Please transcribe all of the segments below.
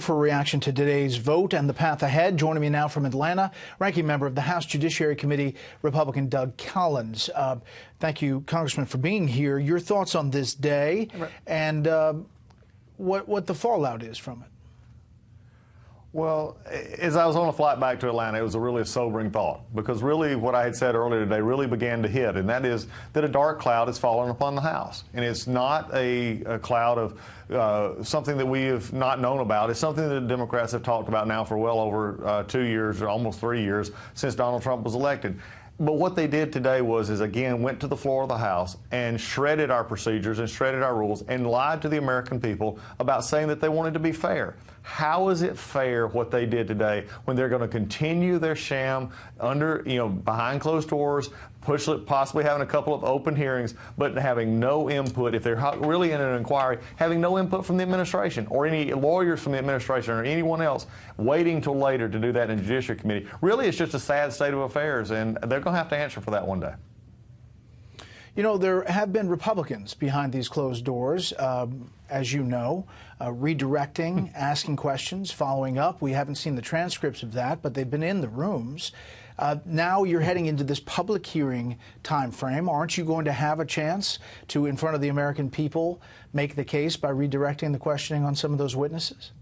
for a reaction to today's vote and the path ahead. Joining me now from Atlanta, ranking member of the House Judiciary Committee, Republican Doug Collins. Thank you, Congressman, for being here. Your thoughts on this day and what the fallout is from it? Well, as I was on a flight back to Atlanta, it was really a sobering thought, because really what I had said earlier today really began to hit, and that is that a dark cloud has fallen upon the House. And it's not a cloud of something that we have not known about. It's something that the Democrats have talked about now for well over 2 years, or almost 3 years, since Donald Trump was elected. But what they did today was again, went to the floor of the House and shredded our procedures and shredded our rules and lied to the American people about saying that they wanted to be fair. How is it fair what they did today when they're going to continue their sham under, behind closed doors, possibly having a couple of open hearings, but having no input, if they're really in an inquiry, having no input from the administration or any lawyers from the administration or anyone else, waiting till later to do that in the Judiciary Committee? Really, it's just a sad state of affairs, and they're going to have to answer for that one day. You know, there have been Republicans behind these closed doors, as you know, redirecting, asking questions, following up. We haven't seen the transcripts of that, but they've been in the rooms. Now you're heading into this public hearing time frame. Aren't you going to have a chance to, in front of the American people, make the case by redirecting the questioning on some of those witnesses?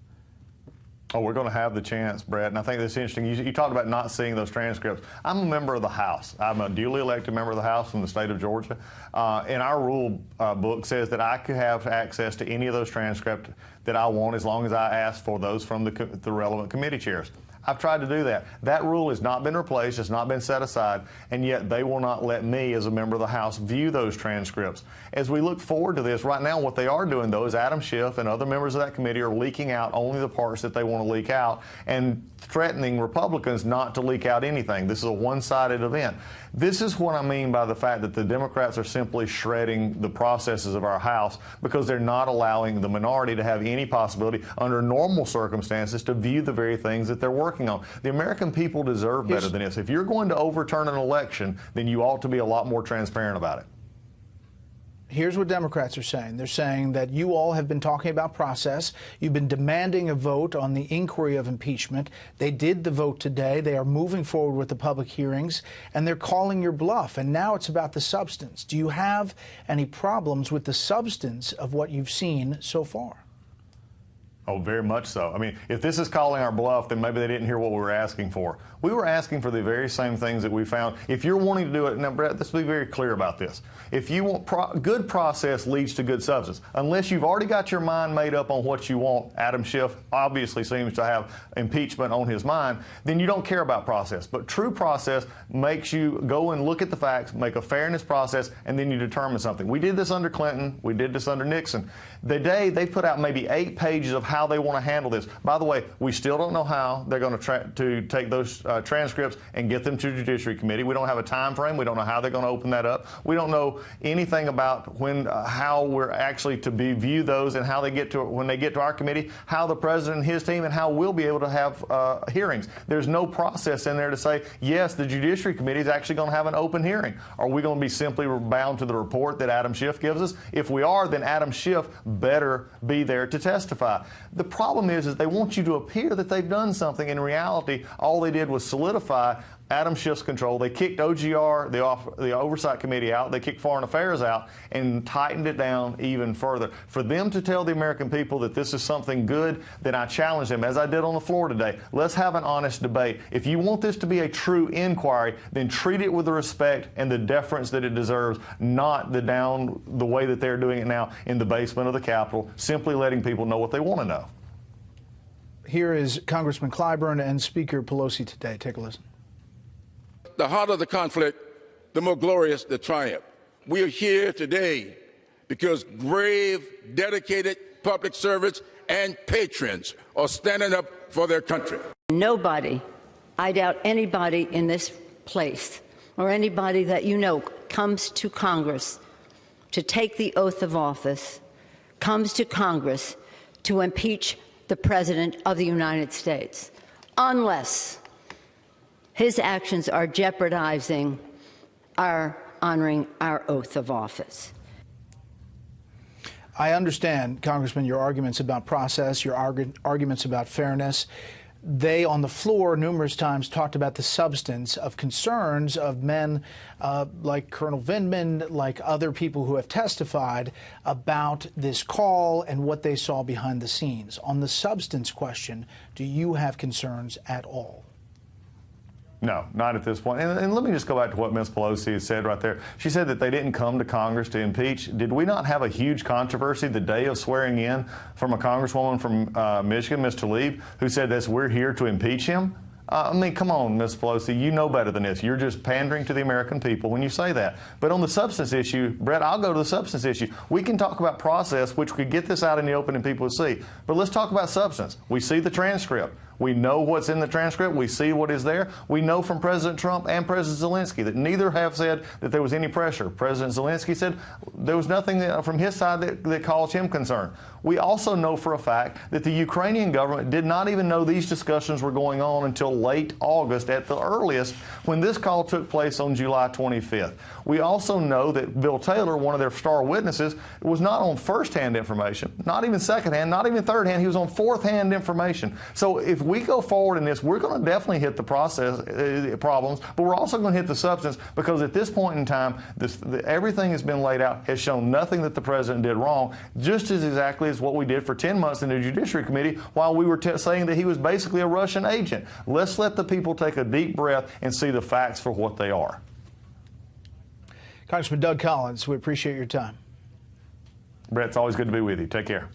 Oh, we're going to have the chance, Bret, and I think that's interesting. You talked about not seeing those transcripts. I'm a member of the House. I'm a duly elected member of the House from the state of Georgia. And our rule book says that I could have access to any of those transcripts that I want as long as I ask for those from the relevant committee chairs. I've tried to do that. That rule has not been replaced, it's not been set aside, and yet they will not let me, as a member of the House, view those transcripts. As we look forward to this, right now what they are doing, though, is Adam Schiff and other members of that committee are leaking out only the parts that they want to leak out and threatening Republicans not to leak out anything. This is a one-sided event. This is what I mean by the fact that the Democrats are simply shredding the processes of our House because they're not allowing the minority to have any possibility under normal circumstances to view the very things that they're working on. The American people deserve better than this. If you're going to overturn an election, then you ought to be a lot more transparent about it. Here's what Democrats are saying. They're saying that you all have been talking about process. You've been demanding a vote on the inquiry of impeachment. They did the vote today. They are moving forward with the public hearings, and they're calling your bluff. And now it's about the substance. Do you have any problems with the substance of what you've seen so far? Oh, very much so. I mean, if this is calling our bluff, then maybe they didn't hear what we were asking for. We were asking for the very same things that we found. If you're wanting to do it, now, Bret, let's be very clear about this. If you want good process leads to good substance. Unless you've already got your mind made up on what you want, Adam Schiff obviously seems to have impeachment on his mind, then you don't care about process. But true process makes you go and look at the facts, make a fairness process, and then you determine something. We did this under Clinton. We did this under Nixon. Today, they put out maybe 8 pages of how they want to handle this. By the way, we still don't know how they're going to take those transcripts and get them to the Judiciary Committee. We don't have a time frame. We don't know how they're going to open that up. We don't know anything about how we're actually to view those and how they get to when they get to our committee, how the president and his team and how we'll be able to have hearings. There's no process in there to say, yes, the Judiciary Committee is actually going to have an open hearing. Are we going to be simply bound to the report that Adam Schiff gives us? If we are, then Adam Schiff better be there to testify. The problem is they want you to appear that they've done something. In reality, all they did was solidify Adam Schiff's control. They kicked OGR, the Oversight Committee, out. They kicked Foreign Affairs out and tightened it down even further. For them to tell the American people that this is something good, then I challenge them, as I did on the floor today. Let's have an honest debate. If you want this to be a true inquiry, then treat it with the respect and the deference that it deserves, not the way that they're doing it now in the basement of the Capitol, simply letting people know what they want to know. Here is Congressman Clyburn and Speaker Pelosi today. Take a listen. The harder the conflict, the more glorious the triumph. We are here today because brave, dedicated public servants and patrons are standing up for their country. Nobody, I doubt anybody in this place or anybody that you know comes to Congress to take the oath of office, comes to Congress to impeach the President of the United States, unless his actions are jeopardizing our honoring our oath of office. I understand, Congressman, your arguments about process, your arguments about fairness. They, on the floor, numerous times talked about the substance of concerns of men like Colonel Vindman, like other people who have testified about this call and what they saw behind the scenes. On the substance question, do you have concerns at all? No, not at this point. And let me just go back to what Ms. Pelosi has said right there. She said that they didn't come to Congress to impeach. Did we not have a huge controversy the day of swearing in from a congresswoman from Michigan, Ms. Tlaib, who said that we're here to impeach him? I mean, come on, Ms. Pelosi, you know better than this. You're just pandering to the American people when you say that. But on the substance issue, Bret, I'll go to the substance issue. We can talk about process, which could get this out in the open and people to see. But let's talk about substance. We see the transcript. We know what's in the transcript. We see what is there. We know from President Trump and President Zelensky that neither have said that there was any pressure. President Zelensky said there was nothing from his side that caused him concern. We also know for a fact that the Ukrainian government did not even know these discussions were going on until late August at the earliest, when this call took place on July 25th. We also know that Bill Taylor, one of their star witnesses, was not on first-hand information, not even second-hand, not even third-hand. He was on fourth-hand information. So if we go forward in this, we're going to definitely hit the process problems, but we're also going to hit the substance, because at this point in time, everything has been laid out, has shown nothing that the president did wrong, just as exactly as what we did for 10 months in the Judiciary Committee while we were saying that he was basically a Russian agent. Let's let the people take a deep breath and see the facts for what they are. Congressman Doug Collins, we appreciate your time. Bret, it's always good to be with you. Take care.